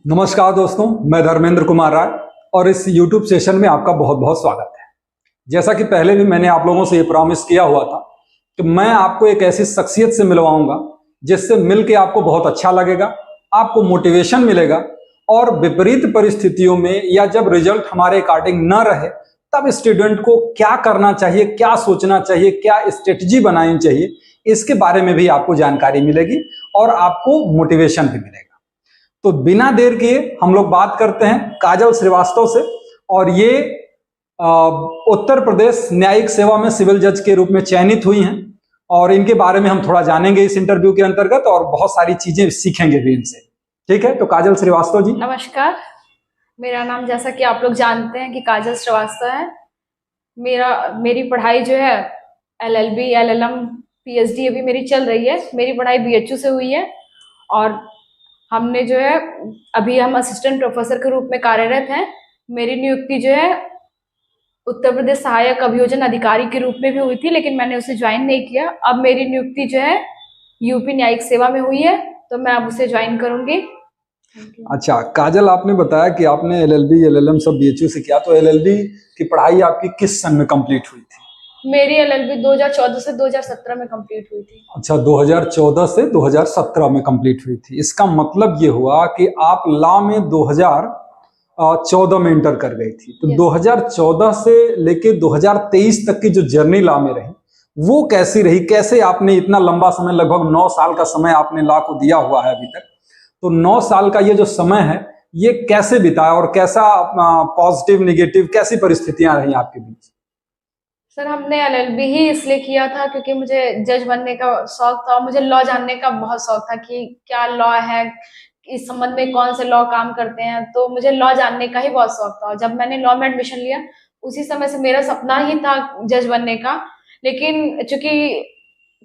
नमस्कार दोस्तों, मैं धर्मेंद्र कुमार राय और इस YouTube सेशन में आपका बहुत बहुत स्वागत है। जैसा कि पहले भी मैंने आप लोगों से ये प्रॉमिस किया हुआ था कि मैं आपको एक ऐसी शख्सियत से मिलवाऊंगा जिससे मिलके आपको बहुत अच्छा लगेगा, आपको मोटिवेशन मिलेगा और विपरीत परिस्थितियों में या जब रिजल्ट हमारे अकॉर्डिंग न रहे तब स्टूडेंट को क्या करना चाहिए, क्या सोचना चाहिए, क्या स्ट्रेटजी बनानी चाहिए, इसके बारे में भी आपको जानकारी मिलेगी और आपको मोटिवेशन भी मिलेगा। तो बिना देर किए हम लोग बात करते हैं काजल श्रीवास्तव से और ये उत्तर प्रदेश न्यायिक सेवा में सिविल जज के रूप में चयनित हुई हैं और इनके बारे में हम थोड़ा जानेंगे इस इंटरव्यू के अंतर्गत और बहुत सारी चीजें सीखेंगे भी इनसे। ठीक है, तो काजल श्रीवास्तव जी। नमस्कार, मेरा नाम जैसा कि आप लोग जानते हैं कि काजल श्रीवास्तव है। मेरी पढ़ाई जो है LLB, LLM, PhD अभी मेरी चल रही है। मेरी पढ़ाई BHU से हुई है और हमने जो है अभी हम असिस्टेंट प्रोफेसर के रूप में कार्यरत हैं। मेरी नियुक्ति जो है उत्तर प्रदेश सहायक अभियोजन अधिकारी के रूप में भी हुई थी, लेकिन मैंने उसे ज्वाइन नहीं किया। अब मेरी नियुक्ति जो है यूपी न्यायिक सेवा में हुई है, तो मैं अब उसे ज्वाइन करूंगी। अच्छा काजल, आपने बताया कि आपने LLB, LLM सब BHU से किया, तो LLB की पढ़ाई आपकी किस सन में कंप्लीट हुई थी? मेरी LLB 2014 से 2017 में कंप्लीट हुई थी। अच्छा, 2014 से 2017 में कंप्लीट हुई थी। इसका मतलब ये हुआ कि आप लॉ में 2014 में इंटर कर गई थी। तो 2014 से लेके 2023 तक की जो जर्नी लॉ में रही वो कैसी रही? कैसे आपने इतना लंबा समय, लगभग 9 साल का समय आपने लॉ को दिया हुआ है अभी तक, तो 9 साल का ये जो समय है ये कैसे बिताया और कैसा पॉजिटिव निगेटिव कैसी परिस्थितियां रही आपके बीच? सर, हमने LLB ही इसलिए किया था क्योंकि मुझे जज बनने का शौक था और मुझे लॉ जानने का बहुत शौक था कि क्या लॉ है, इस संबंध में कौन से लॉ काम करते हैं। तो मुझे लॉ जानने का ही बहुत शौक था। जब मैंने लॉ में एडमिशन लिया उसी समय से मेरा सपना ही था जज बनने का, लेकिन चूंकि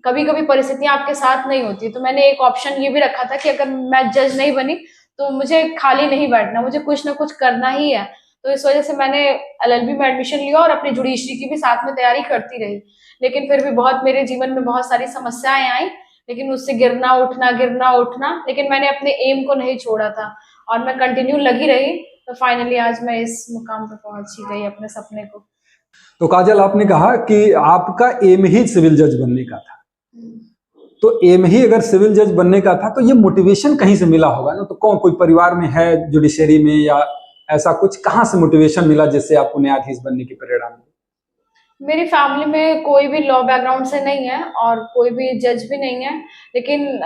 कभी कभी परिस्थितियां आपके साथ नहीं होती, तो मैंने एक ऑप्शन ये भी रखा था कि अगर मैं जज नहीं बनी तो मुझे खाली नहीं बैठना, मुझे कुछ ना कुछ करना ही है। तो इस वजह से मैंने LLB में एडमिशन लिया और अपनी जुडिशरी की भी साथ में तैयारी करती रही। लेकिन फिर भी बहुत मेरे जीवन में बहुत सारी समस्याएं आई, लेकिन उससे गिरना उठना, लेकिन मैंने अपने एम को नहीं छोड़ा था और मैं कंटिन्यू लगी रही। तो फाइनली आज मैं इस मुकाम पर पहुंच ही गई, अपने सपने को। तो काजल, आपने कहा कि आपका एम ही सिविल जज बनने का था, तो एम ही अगर सिविल जज बनने का था तो ये मोटिवेशन कहीं से मिला होगा ना? तो कौन, कोई परिवार में है जुडिशरी में या ऐसा कुछ, कहाँ से मोटिवेशन मिला जिससे आपको न्यायाधीश बनने की प्रेरणा मिली? मेरी फैमिली में कोई भी लॉ बैकग्राउंड से नहीं है और कोई भी जज भी नहीं है, लेकिन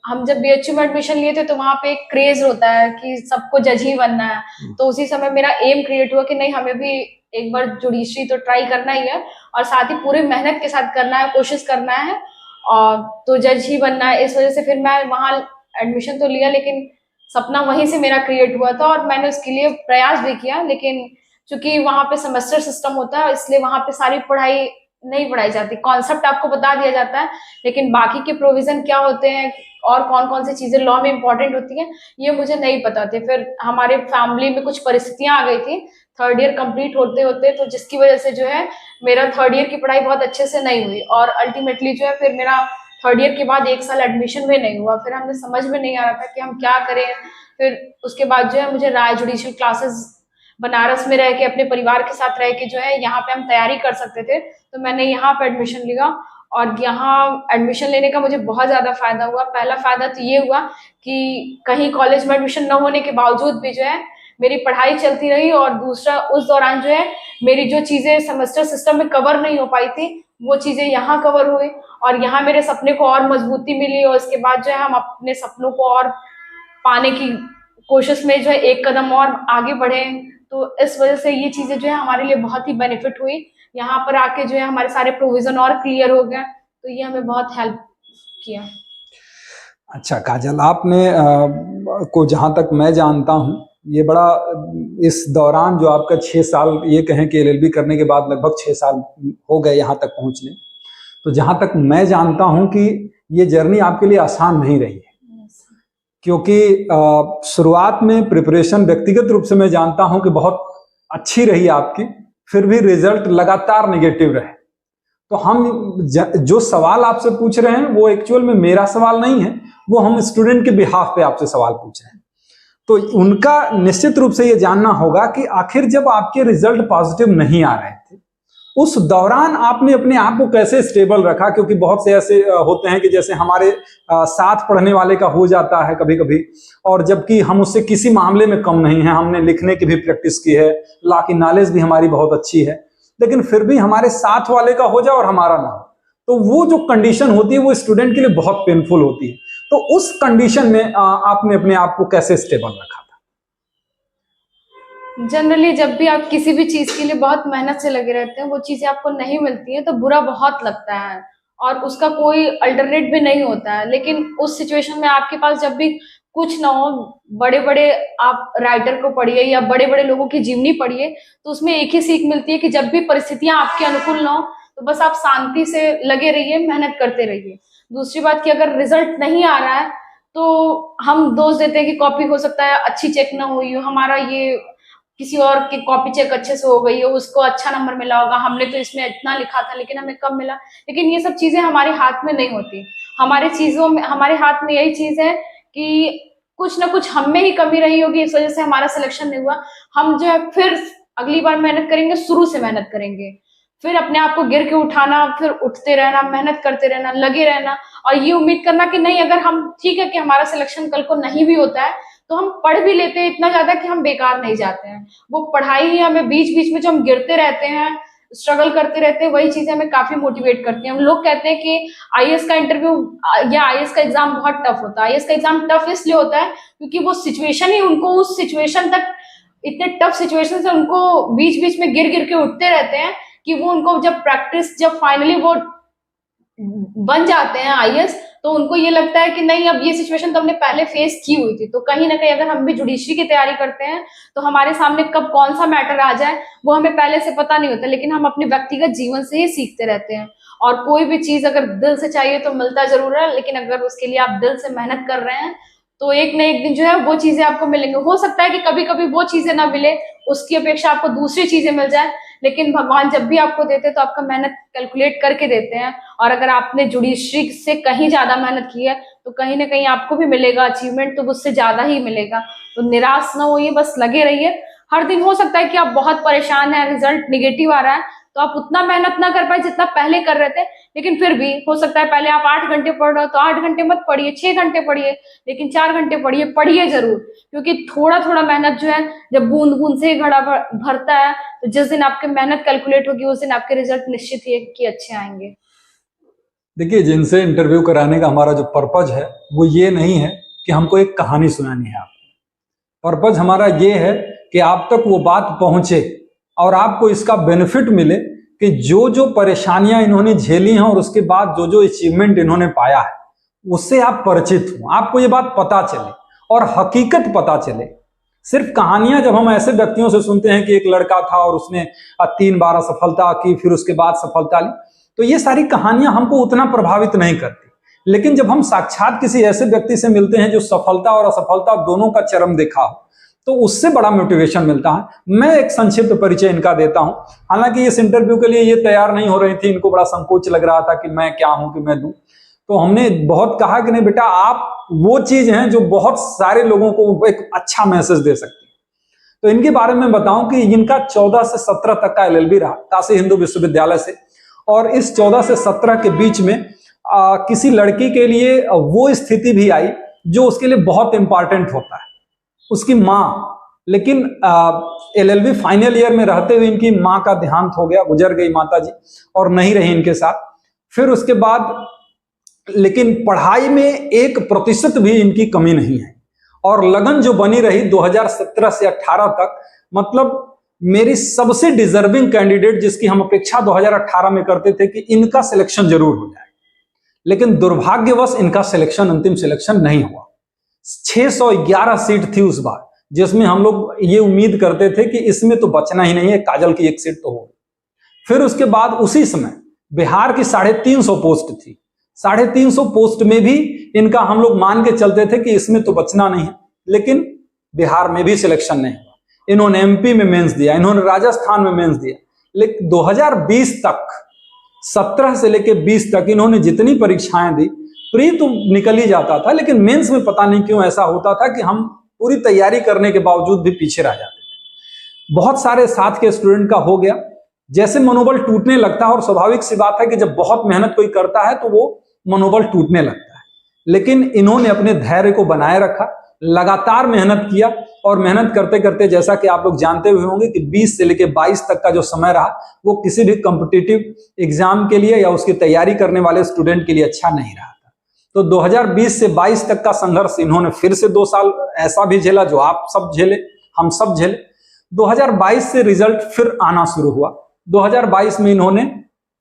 हम जब BHU में एडमिशन लिए थे तो वहाँ पे एक क्रेज होता है कि सबको जज ही बनना है। तो उसी समय मेरा एम क्रिएट हुआ कि नहीं, हमें भी एक बार जुडिशरी तो ट्राई करना ही है और साथ ही पूरी मेहनत के साथ करना है, कोशिश करना है और तो जज ही बनना है। इस वजह से फिर मैं वहाँ एडमिशन तो लिया, लेकिन सपना वहीं से मेरा क्रिएट हुआ था और मैंने उसके लिए प्रयास भी किया। लेकिन चूंकि वहाँ पे सेमेस्टर सिस्टम होता है इसलिए वहाँ पे सारी पढ़ाई नहीं पढ़ाई जाती, कॉन्सेप्ट आपको बता दिया जाता है, लेकिन बाकी के प्रोविजन क्या होते हैं और कौन कौन सी चीजें लॉ में इंपॉर्टेंट होती है ये मुझे नहीं पता थे। फिर हमारे फैमिली में कुछ परिस्थितियां आ गई थी 3rd ईयर कंप्लीट होते होते, तो जिसकी वजह से जो है मेरा 3rd ईयर की पढ़ाई बहुत अच्छे से नहीं हुई और अल्टीमेटली जो है फिर मेरा 3rd ईयर के बाद 1 साल एडमिशन भी नहीं हुआ। फिर हमें समझ में नहीं आ रहा था कि हम क्या करें। फिर उसके बाद जो है मुझे राय जुडिशियल क्लासेस बनारस में रह के अपने परिवार के साथ रह के जो है यहाँ पे हम तैयारी कर सकते थे, तो मैंने यहाँ पे एडमिशन लिया और यहाँ एडमिशन लेने का मुझे बहुत ज्यादा फायदा हुआ। पहला फायदा तो ये हुआ कि कहीं कॉलेज में एडमिशन न होने के बावजूद भी जो है मेरी पढ़ाई चलती रही और दूसरा उस दौरान जो है मेरी जो चीजें सेमेस्टर सिस्टम में कवर नहीं हो पाई थी वो चीजें यहाँ कवर हुई और यहाँ मेरे सपने को और मजबूती मिली और उसके बाद जो है हम अपने सपनों को और पाने की कोशिश में जो है एक कदम और आगे बढ़े। तो इस वजह से ये चीजें जो है हमारे लिए बहुत ही बेनिफिट हुई। यहाँ पर आके जो है हमारे सारे प्रोविजन और क्लियर हो गए, तो ये हमें बहुत हेल्प किया। अच्छा काजल, आपने को जहाँ तक मैं जानता हूँ ये बड़ा, इस दौरान जो आपका 6 साल, ये कहें कि LLB करने के बाद लगभग 6 साल हो गए यहाँ तक पहुँचने, तो जहाँ तक मैं जानता हूँ कि ये जर्नी आपके लिए आसान नहीं रही है, क्योंकि शुरुआत में प्रिपरेशन व्यक्तिगत रूप से मैं जानता हूं कि बहुत अच्छी रही आपकी, फिर भी रिजल्ट लगातार नेगेटिव रहे। तो हम जो सवाल आपसे पूछ रहे हैं वो एक्चुअल में मेरा सवाल नहीं है, वो हम स्टूडेंट के बिहाफ पे आपसे सवाल पूछ रहे हैं। तो उनका निश्चित रूप से ये जानना होगा कि आखिर जब आपके रिजल्ट पॉजिटिव नहीं आ रहे थे, उस दौरान आपने अपने आप को कैसे स्टेबल रखा। क्योंकि बहुत से ऐसे होते हैं कि जैसे हमारे साथ पढ़ने वाले का हो जाता है कभी कभी, और जबकि हम उससे किसी मामले में कम नहीं है, हमने लिखने की भी प्रैक्टिस की है, लॉ की नॉलेज भी हमारी बहुत अच्छी है, लेकिन फिर भी हमारे साथ वाले का हो जाए और हमारा ना हो, तो वो जो कंडीशन होती है वो स्टूडेंट के लिए बहुत पेनफुल होती है। तो उस कंडीशन में आपने अपने आप को कैसे स्टेबल रखा था? जनरली जब भी आप किसी भी चीज के लिए बहुत मेहनत से लगे रहते हैं, वो चीजें आपको नहीं मिलती है तो बुरा बहुत लगता है और उसका कोई अल्टरनेट भी नहीं होता है। लेकिन उस सिचुएशन में आपके पास जब भी कुछ ना हो, बड़े बड़े आप राइटर को पढ़िए या बड़े बड़े लोगों की जीवनी पढ़िए, तो उसमें एक ही सीख मिलती है कि जब भी परिस्थितियां आपके अनुकूल ना हो तो बस आप शांति से लगे रहिए, मेहनत करते रहिए। दूसरी बात कि अगर रिजल्ट नहीं आ रहा है तो हम दोष देते हैं कि कॉपी हो सकता है अच्छी चेक ना हुई हो, हमारा ये किसी और की कॉपी चेक अच्छे से हो गई हो, उसको अच्छा नंबर मिला होगा, हमने तो इसमें इतना लिखा था लेकिन हमें कम मिला। लेकिन ये सब चीजें हमारे हाथ में नहीं होती। हमारे हाथ में यही चीज है कि कुछ ना कुछ हम में ही कमी रही होगी, इस वजह से हमारा सिलेक्शन नहीं हुआ। हम जो है फिर अगली बार मेहनत करेंगे, शुरू से मेहनत करेंगे, फिर अपने आप को गिर के उठाना, फिर उठते रहना, मेहनत करते रहना, लगे रहना, और ये उम्मीद करना कि नहीं, अगर हम ठीक है कि हमारा सिलेक्शन कल को नहीं भी होता है तो हम पढ़ भी लेते हैं इतना ज्यादा कि हम बेकार नहीं जाते हैं। वो पढ़ाई ही हमें बीच बीच में जो हम गिरते रहते हैं, स्ट्रगल करते रहते हैं, वही चीजें हमें काफी मोटिवेट करती हैं। हम लोग कहते हैं कि आईएएस का इंटरव्यू या आईएएस का एग्जाम बहुत टफ होता है। आईएएस का एग्जाम टफ इसलिए होता है क्योंकि वो सिचुएशन ही उनको उस सिचुएशन तक, इतने टफ सिचुएशन से उनको बीच बीच में गिर गिर के उठते रहते हैं कि वो उनको जब फाइनली वो बन जाते हैं आईएएस, तो उनको ये लगता है कि नहीं, अब ये सिचुएशन तो हमने पहले फेस की हुई थी। तो कहीं ना कहीं अगर हम भी जुडिशरी की तैयारी करते हैं तो हमारे सामने कब कौन सा मैटर आ जाए वो हमें पहले से पता नहीं होता, लेकिन हम अपने व्यक्तिगत जीवन से ही सीखते रहते हैं। और कोई भी चीज अगर दिल से चाहिए तो मिलता जरूर है, लेकिन अगर उसके लिए आप दिल से मेहनत कर रहे हैं तो एक न एक दिन जो है वो चीजें आपको मिलेंगे। हो सकता है कि कभी कभी वो चीजें ना मिले, उसकी अपेक्षा आपको दूसरी चीजें मिल जाए, लेकिन भगवान जब भी आपको देते हैं तो आपका मेहनत कैलकुलेट करके देते हैं। और अगर आपने जुडिशरी से कहीं ज्यादा मेहनत की है तो कहीं ना कहीं आपको भी मिलेगा अचीवमेंट, तो उससे ज्यादा ही मिलेगा। तो निराश ना होइए, बस लगे रहिए। हर दिन हो सकता है कि आप बहुत परेशान हैं, रिजल्ट निगेटिव आ रहा है तो आप उतना मेहनत ना कर पाए जितना पहले कर रहे थे, लेकिन फिर भी हो सकता है पहले आप 8 घंटे पढ़ रहे हो तो 8 घंटे मत पढ़िए, 6 घंटे पढ़िए, लेकिन 4 घंटे पढ़िए, पढ़िए जरूर। क्योंकि थोड़ा थोड़ा मेहनत जो है, जब बूंद बूंद से ही घड़ा भरता है, तो जिस दिन आपकी मेहनत कैलकुलेट होगी उस दिन आपके रिजल्ट निश्चित ही कि अच्छे आएंगे। देखिए, जिनसे इंटरव्यू कराने का हमारा जो पर्पज है वो ये नहीं है कि हमको एक कहानी सुनानी है आपको। पर्पज हमारा ये है कि आप तक वो बात पहुंचे और आपको इसका बेनिफिट मिले कि जो जो परेशानियां इन्होंने झेली हैं और उसके बाद जो जो अचीवमेंट इन्होंने पाया है उससे आप परिचित हो, आपको ये बात पता चले और हकीकत पता चले। सिर्फ कहानियां जब हम ऐसे व्यक्तियों से सुनते हैं कि एक लड़का था और उसने 3 बार सफलता की, फिर उसके बाद सफलता ली, तो ये सारी कहानियां हमको उतना प्रभावित नहीं करती। लेकिन जब हम साक्षात किसी ऐसे व्यक्ति से मिलते हैं जो सफलता और असफलता दोनों का चरम देखा हो, तो उससे बड़ा मोटिवेशन मिलता है। मैं एक संक्षिप्त परिचय इनका देता हूं। हालांकि इस इंटरव्यू के लिए ये तैयार नहीं हो रही थी, इनको बड़ा संकोच लग रहा था कि मैं क्या हूं कि मैं दूं। तो हमने बहुत कहा कि नहीं बेटा, आप वो चीज हैं जो बहुत सारे लोगों को एक अच्छा मैसेज दे सकती है। तो इनके बारे में बताऊं कि इनका 14 से 17 तक का एलएलबी रहा काशी हिंदू विश्वविद्यालय से, और इस 14 से 17 के बीच में किसी लड़की के लिए वो स्थिति भी आई जो उसके लिए बहुत इंपॉर्टेंट होता है, उसकी माँ। लेकिन एलएलबी फाइनल ईयर में रहते हुए इनकी माँ का देहांत हो गया, गुजर गई माता जी और नहीं रही इनके साथ। फिर उसके बाद लेकिन पढ़ाई में 1% भी इनकी कमी नहीं है और लगन जो बनी रही 2017 से 18 तक। मतलब मेरी सबसे डिजर्विंग कैंडिडेट जिसकी हम अपेक्षा 2018 में करते थे कि इनका सिलेक्शन जरूर हो जाए, लेकिन दुर्भाग्यवश इनका सिलेक्शन, अंतिम सिलेक्शन नहीं हुआ। 611 सीट थी उस बार, जिसमें हम लोग ये उम्मीद करते थे कि इसमें तो बचना ही नहीं है, काजल की 1 सीट तो हो। फिर उसके बाद उसी समय बिहार की 350 पोस्ट थी, 350 पोस्ट में भी इनका हम लोग मान के चलते थे कि इसमें तो बचना नहीं है, लेकिन बिहार में भी सिलेक्शन नहीं हुआ। इन्होंने एमपी में मेंस दिया, इन्होंने राजस्थान में मेंस दिया, लेकिन 2020 तक 17 से लेकर 20 तक इन्होंने जितनी परीक्षाएं दी, प्री तो निकल ही जाता था, लेकिन मेंस में पता नहीं क्यों ऐसा होता था कि हम पूरी तैयारी करने के बावजूद भी पीछे रह जाते थे। बहुत सारे साथ के स्टूडेंट का हो गया, जैसे मनोबल टूटने लगता है, और स्वाभाविक सी बात है कि जब बहुत मेहनत कोई करता है तो वो मनोबल टूटने लगता है। लेकिन इन्होंने अपने धैर्य को बनाए रखा, लगातार मेहनत किया, और मेहनत करते करते जैसा कि आप लोग जानते हुए होंगे कि 20 से लेकर 22 तक का जो समय रहा वो किसी भी कॉम्पिटिटिव एग्जाम के लिए या उसकी तैयारी करने वाले स्टूडेंट के लिए अच्छा नहीं रहा था। तो 2020 से 22 तक का संघर्ष इन्होंने फिर से 2 साल ऐसा भी झेला जो आप सब झेले, हम सब झेले। 2022 से रिजल्ट फिर आना शुरू हुआ। 2022 में इन्होंने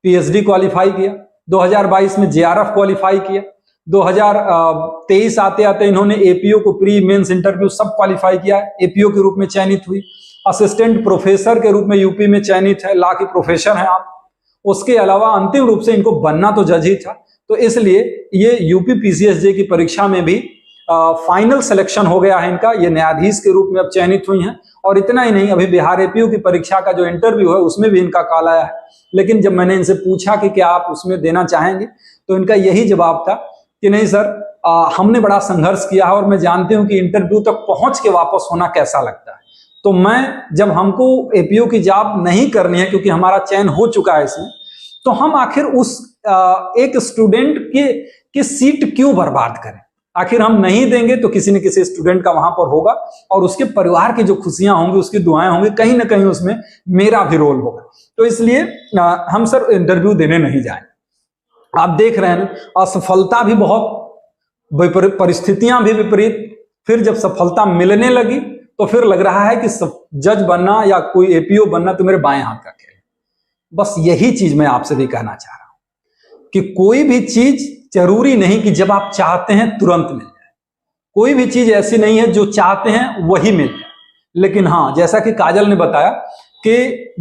पीएचडी क्वालिफाई किया, 2022 में जेआरएफ क्वालिफाई किया, 2023 आते आते इन्होंने एपीओ को प्री मेंस इंटरव्यू सब क्वालिफाई किया, एपीओ के रूप में चयनित हुई, असिस्टेंट प्रोफेसर के रूप में यूपी में चयनित है, लॉ की प्रोफेसर है आप। उसके अलावा अंतिम रूप से इनको बनना तो जज ही था, तो इसलिए ये यूपी पीसीएसजे की परीक्षा में भी फाइनल सिलेक्शन हो गया है इनका, ये न्यायाधीश के रूप में अब चयनित हुई हैं। और इतना ही नहीं, अभी बिहार एपीओ की परीक्षा का जो इंटरव्यू है उसमें भी इनका कॉल आया है। लेकिन जब मैंने इनसे पूछा कि क्या आप उसमें देना चाहेंगे, तो इनका यही जवाब था कि नहीं सर, हमने बड़ा संघर्ष किया है और मैं जानती हूं कि इंटरव्यू तक पहुंच के वापस होना कैसा लगता है। तो मैं, जब हमको एपीओ की जॉब नहीं करनी है क्योंकि हमारा चयन हो चुका है इसमें, तो हम आखिर उस एक स्टूडेंट की सीट क्यों बर्बाद करें। आखिर हम नहीं देंगे तो किसी न किसी स्टूडेंट का वहां पर होगा, और उसके परिवार की जो खुशियां होंगी, उसकी दुआएं होंगी, कहीं ना कहीं उसमें मेरा भी रोल होगा। तो इसलिए हम सर इंटरव्यू देने नहीं जाएंगे। आप देख रहे हैं असफलता भी बहुत, परिस्थितियां भी विपरीत। फिर जब सफलता मिलने लगी तो फिर लग रहा है कि जज बनना या कोई एपीओ बनना तो मेरे बाएं हाथ का खेल। बस यही चीज मैं आपसे भी कहना चाह रहा हूं कि कोई भी चीज जरूरी नहीं कि जब आप चाहते हैं तुरंत मिल जाए। कोई भी चीज ऐसी नहीं है जो चाहते हैं वही मिल जाए। लेकिन हाँ, जैसा कि काजल ने बताया कि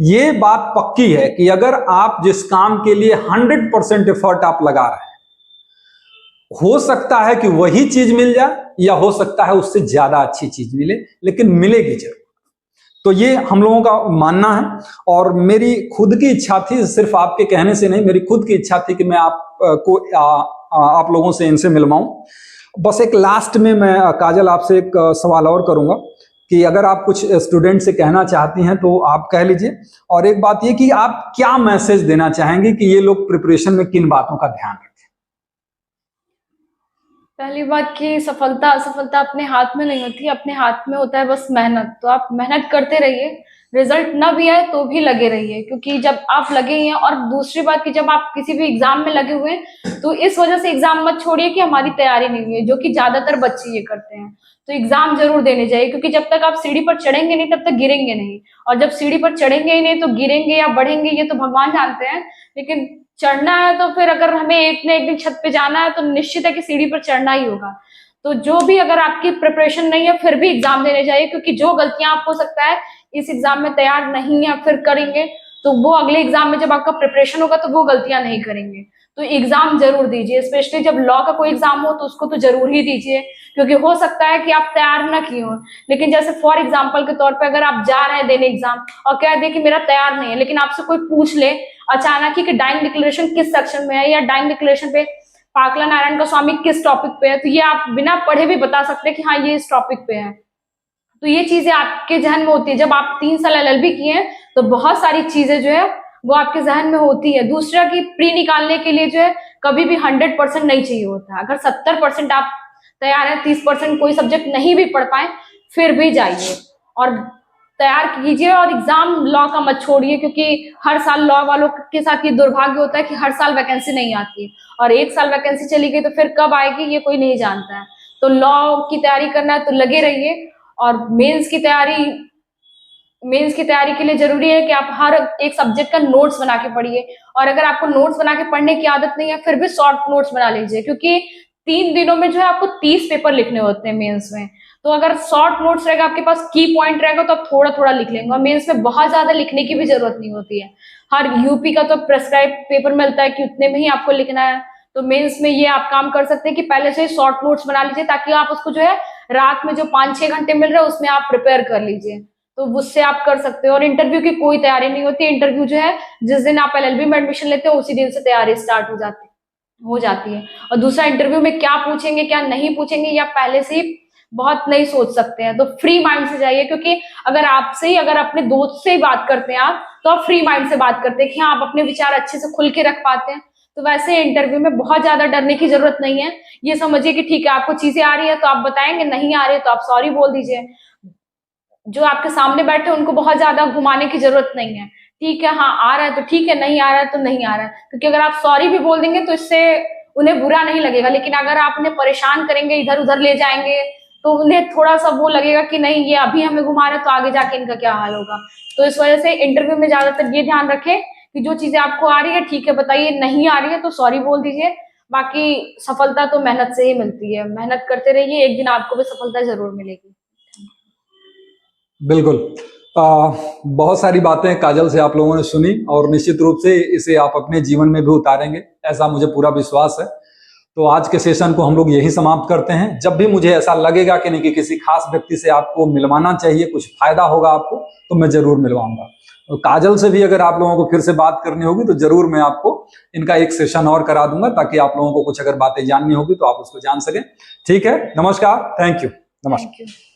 ये बात पक्की है कि अगर आप जिस काम के लिए 100% एफर्ट आप लगा रहे हैं, हो सकता है कि वही चीज मिल जाए या हो सकता है उससे ज्यादा अच्छी चीज मिले, लेकिन मिलेगी जरूर। तो ये हम लोगों का मानना है, और मेरी खुद की इच्छा थी, सिर्फ आपके कहने से नहीं, मेरी खुद की इच्छा थी कि मैं आप लोगों से इनसे मिलवाऊं। बस एक लास्ट में मैं काजल आपसे एक सवाल और करूंगा कि अगर आप कुछ स्टूडेंट से कहना चाहती हैं तो आप कह लीजिए। और एक बात ये कि आप क्या मैसेज देना चाहेंगे कि ये लोग प्रिपरेशन में किन बातों का ध्यान रखें। पहली बात कि सफलता असफलता अपने हाथ में नहीं होती, अपने हाथ में होता है बस मेहनत। तो आप मेहनत करते रहिए, रिजल्ट ना भी आए तो भी लगे रहिए, क्योंकि जब आप लगे हैं। और दूसरी बात कि जब आप किसी भी एग्जाम में लगे हुए हैं तो इस वजह से एग्जाम मत छोड़िए कि हमारी तैयारी नहीं हुई है, जो कि ज्यादातर बच्चे ये करते हैं। तो एग्जाम जरूर देने जाइए, क्योंकि जब तक आप सीढ़ी पर चढ़ेंगे नहीं तब तक गिरेंगे नहीं, और जब सीढ़ी पर चढ़ेंगे ही नहीं तो गिरेंगे या बढ़ेंगे ये तो भगवान जानते हैं। लेकिन चढ़ना है तो फिर अगर हमें एक न एक दिन छत पे जाना है तो निश्चित है कि सीढ़ी पर चढ़ना ही होगा। तो जो भी, अगर आपकी प्रिपरेशन नहीं है फिर भी एग्जाम देने जाइए, क्योंकि जो गलतियां आप हो सकता है इस एग्जाम में तैयार नहीं है फिर करेंगे, तो वो अगले एग्जाम में जब आपका प्रिपरेशन होगा तो वो गलतियां नहीं करेंगे। तो एग्जाम जरूर दीजिए, स्पेशली जब लॉ का कोई एग्जाम हो तो उसको तो जरूर ही दीजिए, क्योंकि हो सकता है कि आप तैयार ना किए हो। लेकिन जैसे फॉर एग्जाम्पल के तौर पे अगर आप जा रहे हैं देने एग्जाम और कह दे कि मेरा तैयार नहीं है, लेकिन आपसे कोई पूछ ले अचानक ही कि डाइंग डिक्लेरेशन किस सेक्शन में है या डाइंग डिक्लेरेशन पे पाकला नारायण का स्वामी किस टॉपिक पे है, तो ये आप बिना पढ़े भी बता सकते हैं कि हाँ ये इस टॉपिक पे है। तो ये चीजें आपके जहन में होती है। जब आप 3 साल एलएलबी किए हैं तो बहुत सारी चीजें जो है वो आपके जहन में होती है। दूसरा कि प्री निकालने के लिए जो है कभी भी 100% नहीं चाहिए होता। अगर 70% आप तैयार है, 30% कोई सब्जेक्ट नहीं भी पढ़ पाए फिर भी जाइए और तैयार कीजिए, और एग्जाम लॉ का मत छोड़िए, क्योंकि हर साल लॉ वालों के साथ ये दुर्भाग्य होता है कि हर साल वैकेंसी नहीं आती, और एक साल वैकेंसी चली गई तो फिर कब आएगी ये कोई नहीं जानता है। तो लॉ की तैयारी करना है तो लगे रहिए। और मेंस की तैयारी के लिए जरूरी है कि आप हर एक सब्जेक्ट का नोट्स बना के पढ़िए, और अगर आपको नोट्स बना के पढ़ने की आदत नहीं है फिर भी शॉर्ट नोट्स बना लीजिए, क्योंकि 3 दिनों में जो है आपको 30 पेपर लिखने होते हैं मेंस में। तो अगर शॉर्ट नोट्स रहेगा, आपके पास की पॉइंट रहेगा तो आप थोड़ा थोड़ा लिख लेंगे, और मेंस में बहुत ज्यादा लिखने की भी जरूरत नहीं होती है। हर यूपी का तो प्रेस्क्राइब पेपर मिलता है कि उतने में ही आपको लिखना है। तो मेंस में ये आप काम कर सकते हैं कि पहले से शॉर्ट नोट्स बना लीजिए, ताकि आप उसको जो है रात में जो 5-6 घंटे मिल रहे हैं उसमें आप प्रिपेयर कर लीजिए, तो उससे आप कर सकते हो। और इंटरव्यू की कोई तैयारी नहीं होती, इंटरव्यू जो है जिस दिन आप एलएलबी में एडमिशन लेते हो उसी दिन से तैयारी स्टार्ट हो जाती है। और दूसरा, इंटरव्यू में क्या पूछेंगे क्या नहीं पूछेंगे या पहले से ही बहुत नहीं सोच सकते हैं। तो फ्री माइंड से जाइए, क्योंकि अगर अपने दोस्त से ही बात करते हैं आप, तो आप फ्री माइंड से बात करते हैं कि हाँ आप अपने विचार अच्छे से खुल के रख पाते हैं। तो वैसे इंटरव्यू में बहुत ज्यादा डरने की जरूरत नहीं है। ये समझिए कि ठीक है, आपको चीजें आ रही है तो आप बताएंगे, नहीं आ रही है तो आप सॉरी बोल दीजिए। जो आपके सामने बैठे हैं उनको बहुत ज्यादा घुमाने की जरूरत नहीं है। ठीक है, हाँ आ रहा है तो ठीक है, नहीं आ रहा है तो नहीं आ रहा है। क्योंकि अगर आप सॉरी भी बोल देंगे तो इससे उन्हें बुरा नहीं लगेगा, लेकिन अगर आप उन्हें परेशान करेंगे, इधर उधर ले जाएंगे, तो उन्हें थोड़ा सा वो लगेगा कि नहीं ये अभी हमें घुमा रहे हैं, तो आगे जाके इनका क्या हाल होगा। तो इस वजह से इंटरव्यू में ज्यादातर ये ध्यान रखें कि जो चीजें आपको आ रही है ठीक है बताइए, नहीं आ रही है तो सॉरी बोल दीजिए। बाकी सफलता तो मेहनत से ही मिलती है, मेहनत करते रहिए, एक दिन आपको भी सफलता जरूर मिलेगी। बिल्कुल। बहुत सारी बातें काजल से आप लोगों ने सुनी और निश्चित रूप से इसे आप अपने जीवन में भी उतारेंगे, ऐसा मुझे पूरा विश्वास है। तो आज के सेशन को हम लोग यही समाप्त करते हैं। जब भी मुझे ऐसा लगेगा कि नहीं कि किसी खास व्यक्ति से आपको मिलवाना चाहिए, कुछ फायदा होगा आपको, तो मैं जरूर मिलवाऊंगा। और काजल से भी अगर आप लोगों को फिर से बात करनी होगी तो जरूर मैं आपको इनका एक सेशन और करा दूंगा, ताकि आप लोगों को कुछ अगर बातें जाननी होगी तो आप उसको जान सकें। ठीक है, नमस्कार, थैंक यू, नमस्कार। Thank you.